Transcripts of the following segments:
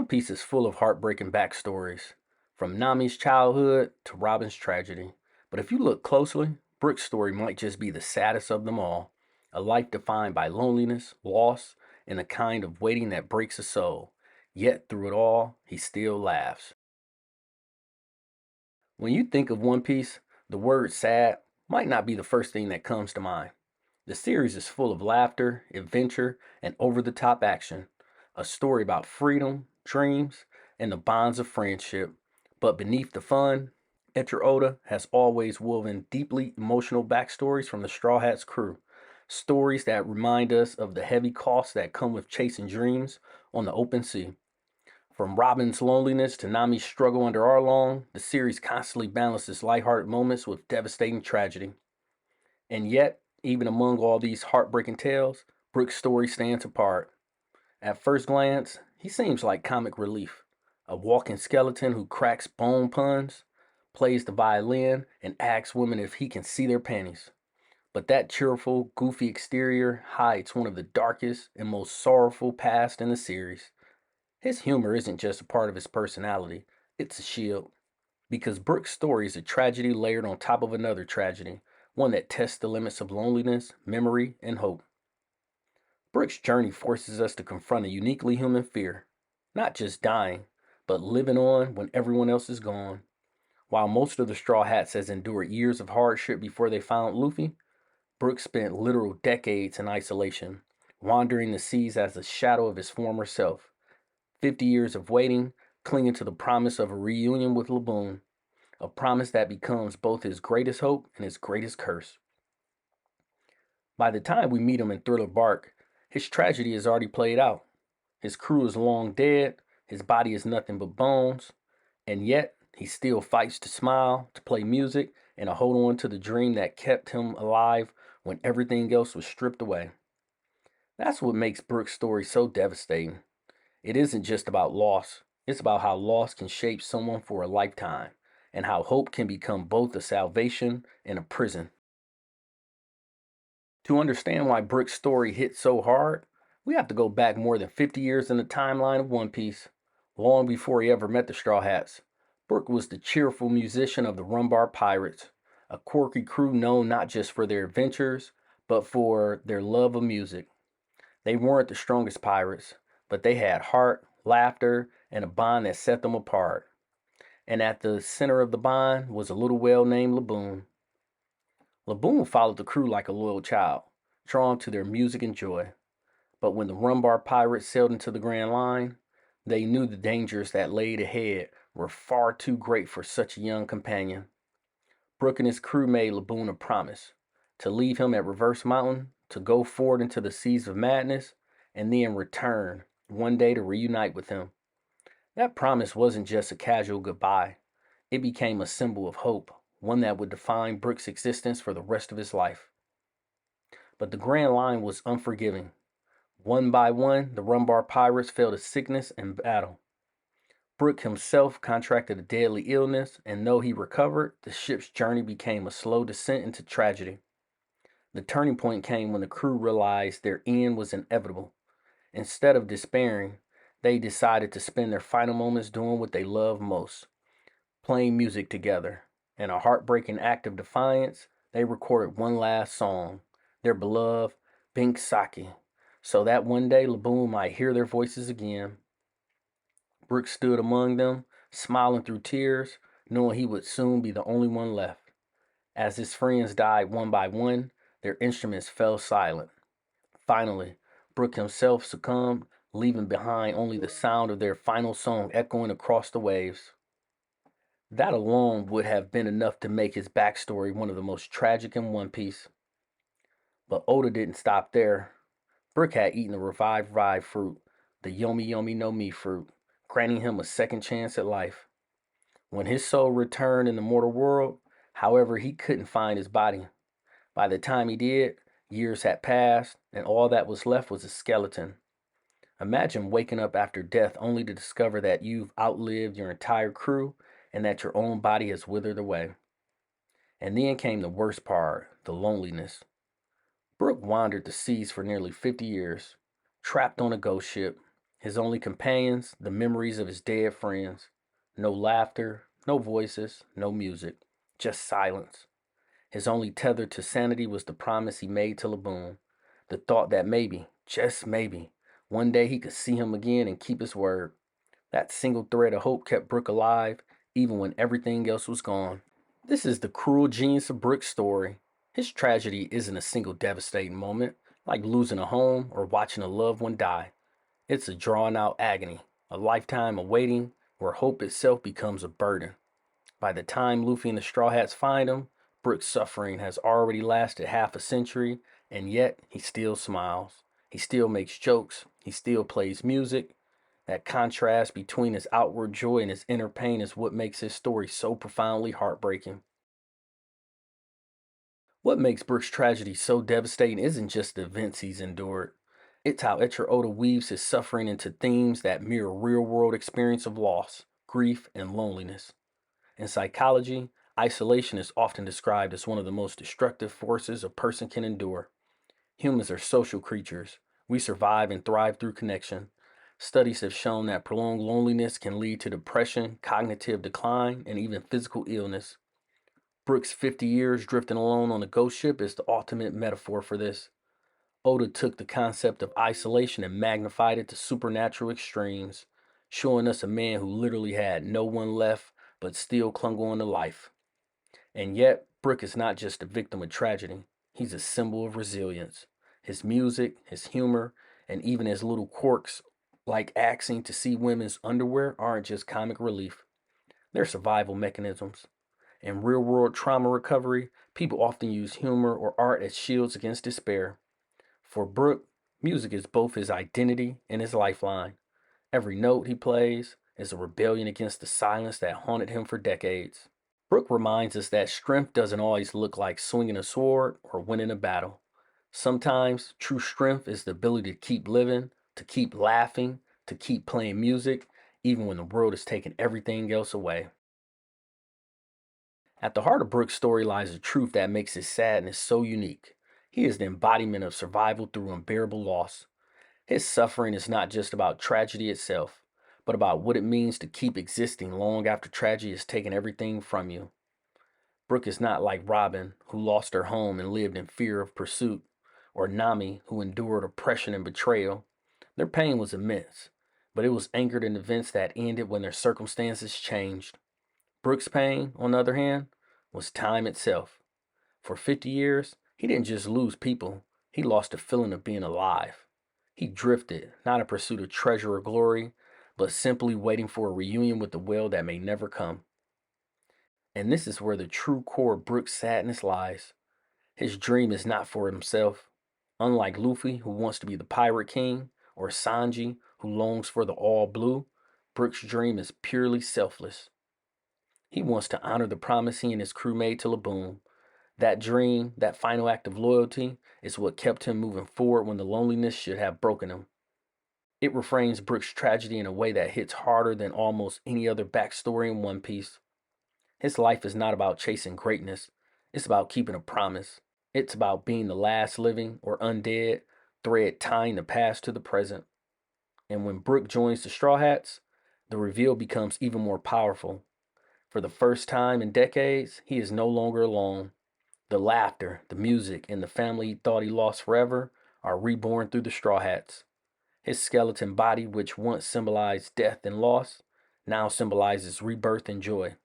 One Piece is full of heartbreaking backstories, from Nami's childhood to Robin's tragedy. But if you look closely, Brook's story might just be the saddest of them all, a life defined by loneliness, loss, and a kind of waiting that breaks the soul. Yet through it all, he still laughs. When you think of One Piece, the word sad might not be the first thing that comes to mind. The series is full of laughter, adventure, and over the top action. A story about freedom, dreams, and the bonds of friendship. But beneath the fun, Etcher Oda has always woven deeply emotional backstories from the Straw Hats crew. Stories that remind us of the heavy costs that come with chasing dreams on the open sea. From Robin's loneliness to Nami's struggle under Arlong, the series constantly balances lighthearted moments with devastating tragedy. And yet, even among all these heartbreaking tales, Brook's story stands apart. At first glance, he seems like comic relief, a walking skeleton who cracks bone puns, plays the violin, and asks women if he can see their panties. But that cheerful, goofy exterior hides one of the darkest and most sorrowful past in the series. His humor isn't just a part of his personality, it's a shield. Because Brook's story is a tragedy layered on top of another tragedy, one that tests the limits of loneliness, memory, and hope. Brook's journey forces us to confront a uniquely human fear, not just dying, but living on when everyone else is gone. While most of the Straw Hats has endured years of hardship before they found Luffy, Brook spent literal decades in isolation, wandering the seas as a shadow of his former self. 50 years of waiting, clinging to the promise of a reunion with Laboon, a promise that becomes both his greatest hope and his greatest curse. By the time we meet him in Thriller Bark, his tragedy is already played out. His crew is long dead, his body is nothing but bones, and yet he still fights to smile, to play music, and to hold on to the dream that kept him alive when everything else was stripped away. That's what makes Brook's story so devastating. It isn't just about loss, it's about how loss can shape someone for a lifetime, and how hope can become both a salvation and a prison. To understand why Brook's story hit so hard, we have to go back more than 50 years in the timeline of One Piece, long before he ever met the Straw Hats. Brook was the cheerful musician of the Rumbar Pirates, a quirky crew known not just for their adventures, but for their love of music. They weren't the strongest pirates, but they had heart, laughter, and a bond that set them apart. And at the center of the bond was a little whale named Laboon. Laboon followed the crew like a loyal child, drawn to their music and joy. But when the Rumbar pirates sailed into the Grand Line, they knew the dangers that laid ahead were far too great for such a young companion. Brook and his crew made Laboon a promise to leave him at Reverse Mountain, to go forward into the seas of madness, and then return one day to reunite with him. That promise wasn't just a casual goodbye, it became a symbol of hope, one that would define Brook's existence for the rest of his life. But the Grand Line was unforgiving. One by one, the Rumbar pirates fell to sickness and battle. Brook himself contracted a deadly illness, and though he recovered, the ship's journey became a slow descent into tragedy. The turning point came when the crew realized their end was inevitable. Instead of despairing, they decided to spend their final moments doing what they loved most, playing music together. In a heartbreaking act of defiance, they recorded one last song, their beloved Bink Saki, so that one day Laboon might hear their voices again. Brook stood among them, smiling through tears, knowing he would soon be the only one left. As his friends died one by one, their instruments fell silent. Finally, Brook himself succumbed, leaving behind only the sound of their final song echoing across the waves. That alone would have been enough to make his backstory one of the most tragic in One Piece. But Oda didn't stop there. Brook had eaten the revived fruit, the Yomi Yomi no Mi fruit, granting him a second chance at life. When his soul returned in the mortal world, however, he couldn't find his body. By the time he did, years had passed, and all that was left was a skeleton. Imagine waking up after death only to discover that you've outlived your entire crew and that your own body has withered away. And then came the worst part, the loneliness. Brook wandered the seas for nearly 50 years, trapped on a ghost ship, His only companions, the memories of his dead friends. No laughter, no voices, no music, just silence. His only tether to sanity was the promise he made to Laboon, the thought that maybe, just maybe, one day he could see him again and keep his word. That single thread of hope kept Brook alive, even when everything else was gone. This is the cruel genius of Brook's story. His tragedy isn't a single devastating moment, like losing a home or watching a loved one die. It's a drawn out agony, a lifetime of waiting where hope itself becomes a burden. By the time Luffy and the Straw Hats find him, Brook's suffering has already lasted half a century, and yet he still smiles. He still makes jokes. He still plays music. That contrast between his outward joy and his inner pain is what makes his story so profoundly heartbreaking. What makes Brook's tragedy so devastating isn't just the events he's endured. It's how Etcher Oda weaves his suffering into themes that mirror real world experience of loss, grief, and loneliness. In psychology, isolation is often described as one of the most destructive forces a person can endure. Humans are social creatures. We survive and thrive through connection. Studies have shown that prolonged loneliness can lead to depression, cognitive decline, and even physical illness. Brook's 50 years drifting alone on a ghost ship is the ultimate metaphor for this. Oda took the concept of isolation and magnified it to supernatural extremes, showing us a man who literally had no one left but still clung on to life. And yet, Brook is not just a victim of tragedy, he's a symbol of resilience. His music, his humor, and even his little quirks, like axing to see women's underwear, aren't just comic relief, they're survival mechanisms. In real world trauma recovery, people often use humor or art as shields against despair. For Brook, music is both his identity and his lifeline. Every note he plays is a rebellion against the silence that haunted him for decades. Brook reminds us that strength doesn't always look like swinging a sword or winning a battle. Sometimes true strength is the ability to keep living, to keep laughing, to keep playing music, even when the world is taking everything else away. At the heart of Brook's story lies a truth that makes his sadness so unique. He is the embodiment of survival through unbearable loss. His suffering is not just about tragedy itself, but about what it means to keep existing long after tragedy has taken everything from you. Brook is not like Robin, who lost her home and lived in fear of pursuit, or Nami, who endured oppression and betrayal. Their pain was immense, but it was anchored in events that ended when their circumstances changed. Brook's pain, on the other hand, was time itself. For 50 years, he didn't just lose people, he lost the feeling of being alive. He drifted, not in pursuit of treasure or glory, but simply waiting for a reunion with the well that may never come. And this is where the true core of Brook's sadness lies. His dream is not for himself. Unlike Luffy, who wants to be the Pirate King, or Sanji, who longs for the All Blue, Brook's dream is purely selfless. He wants to honor the promise he and his crew made to Laboon. That dream, that final act of loyalty, is what kept him moving forward when the loneliness should have broken him. It reframes Brook's tragedy in a way that hits harder than almost any other backstory in One Piece. His life is not about chasing greatness, it's about keeping a promise. It's about being the last living or undead thread tying the past to the present. And when Brook joins the Straw Hats, the reveal becomes even more powerful. For the first time in decades, he is no longer alone. The laughter, the music, and the family he thought he lost forever are reborn through the Straw Hats. His skeleton body, which once symbolized death and loss, now symbolizes rebirth and joy.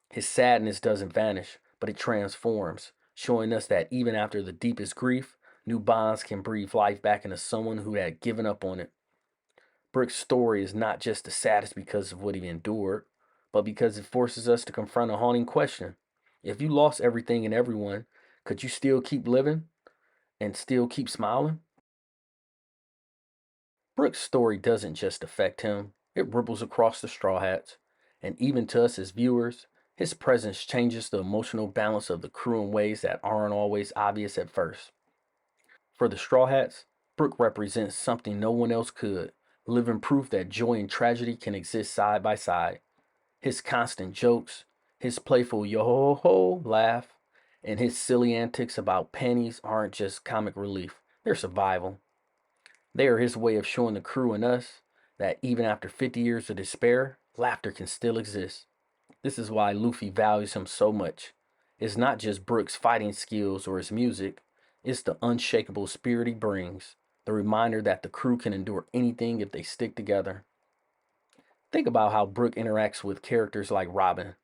His sadness doesn't vanish, but it transforms, showing us that even after the deepest grief, new bonds can breathe life back into someone who had given up on it. Brook's story is not just the saddest because of what he endured, but because it forces us to confront a haunting question. If you lost everything and everyone, could you still keep living and still keep smiling? Brook's story doesn't just affect him, it ripples across the Straw Hats. And even to us as viewers, his presence changes the emotional balance of the crew in ways that aren't always obvious at first. For the Straw Hats, Brook represents something no one else could, living proof that joy and tragedy can exist side by side. His constant jokes, his playful yo ho ho laugh, and his silly antics about pennies aren't just comic relief, they're survival. They are his way of showing the crew and us that even after 50 years of despair, laughter can still exist. This is why Luffy values him so much. It's not just Brook's fighting skills or his music, it's the unshakable spirit he brings, the reminder that the crew can endure anything if they stick together. Think about how Brook interacts with characters like Robin.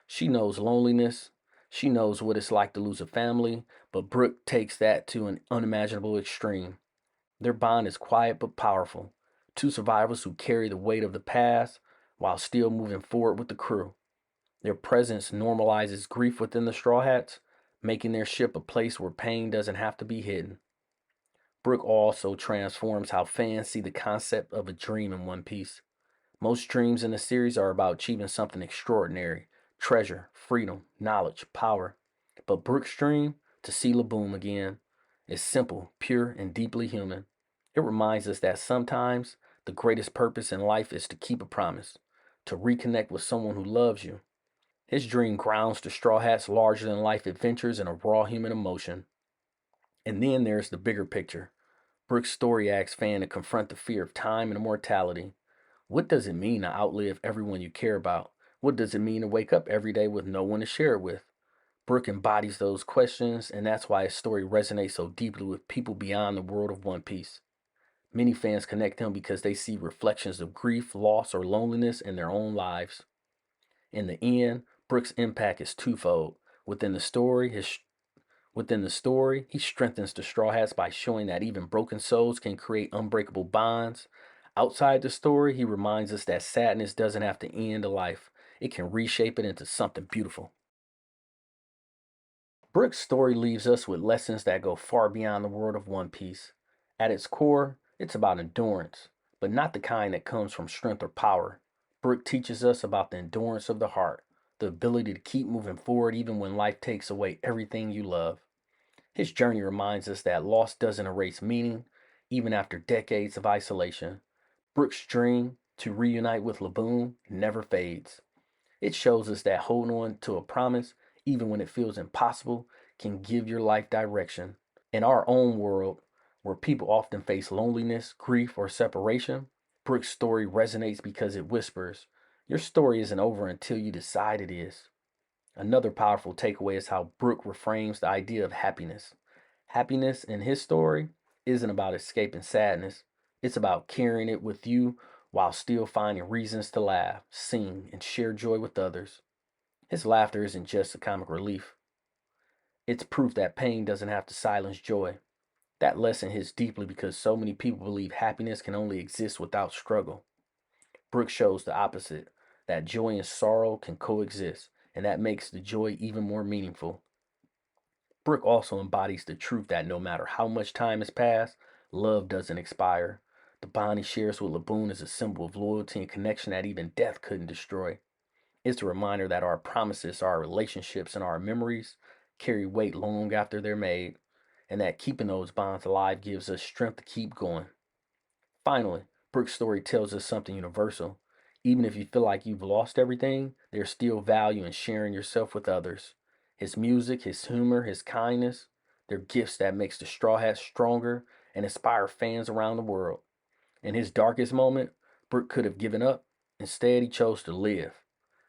She knows loneliness, she knows what it's like to lose a family, but Brook takes that to an unimaginable extreme. Their bond is quiet but powerful. Two survivors who carry the weight of the past while still moving forward with the crew. Their presence normalizes grief within the Straw Hats, making their ship a place where pain doesn't have to be hidden. Brook also transforms how fans see the concept of a dream in One Piece. Most dreams in the series are about achieving something extraordinary: treasure, freedom, knowledge, power. But Brook's dream, to see Laboon again, is simple, pure, and deeply human. It reminds us that sometimes the greatest purpose in life is to keep a promise, to reconnect with someone who loves you. His dream grounds the Straw Hats' larger than life adventures in a raw human emotion. And then there's the bigger picture. Brook's story asks fans to confront the fear of time and immortality. What does it mean to outlive everyone you care about? What does it mean to wake up every day with no one to share it with? Brook embodies those questions, and that's why his story resonates so deeply with people beyond the world of One Piece. Many fans connect him because they see reflections of grief, loss, or loneliness in their own lives. In the end, Brook's impact is twofold. Within the story, he strengthens the Straw Hats by showing that even broken souls can create unbreakable bonds. Outside the story, he reminds us that sadness doesn't have to end a life. It can reshape it into something beautiful. Brook's story leaves us with lessons that go far beyond the world of One Piece. At its core, it's about endurance, but not the kind that comes from strength or power. Brook teaches us about the endurance of the heart, the ability to keep moving forward even when life takes away everything you love. His journey reminds us that loss doesn't erase meaning, even after decades of isolation. Brook's dream to reunite with Laboon never fades. It shows us that holding on to a promise, even when it feels impossible, can give your life direction. In our own world, where people often face loneliness, grief, or separation, Brook's story resonates because it whispers, your story isn't over until you decide it is. Another powerful takeaway is how Brook reframes the idea of happiness. Happiness in his story isn't about escaping sadness, it's about carrying it with you while still finding reasons to laugh, sing, and share joy with others. His laughter isn't just a comic relief, it's proof that pain doesn't have to silence joy. That lesson hits deeply because so many people believe happiness can only exist without struggle. Brook shows the opposite, that joy and sorrow can coexist, and that makes the joy even more meaningful. Brook also embodies the truth that no matter how much time has passed, love doesn't expire. The bond he shares with Laboon is a symbol of loyalty and connection that even death couldn't destroy. It's a reminder that our promises, our relationships, and our memories carry weight long after they're made, and that keeping those bonds alive gives us strength to keep going. Finally, Brook's story tells us something universal. Even if you feel like you've lost everything, there's still value in sharing yourself with others. His music, his humor, his kindness, they're gifts that makes the Straw Hats stronger and inspire fans around the world. In his darkest moment, Brook could have given up. Instead, he chose to live.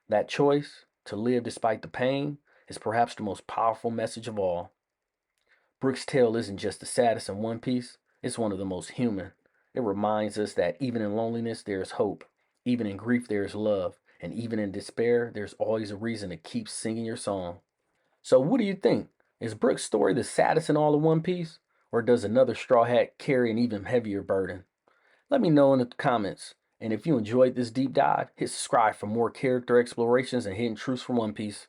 That choice, to live despite the pain, is perhaps the most powerful message of all. Brook's tale isn't just the saddest in One Piece, it's one of the most human. It reminds us that even in loneliness there is hope, even in grief there is love, and even in despair there's always a reason to keep singing your song. So what do you think? Is Brook's story the saddest in all of One Piece? Or does another Straw Hat carry an even heavier burden? Let me know in the comments. And if you enjoyed this deep dive, hit subscribe for more character explorations and hidden truths from One Piece.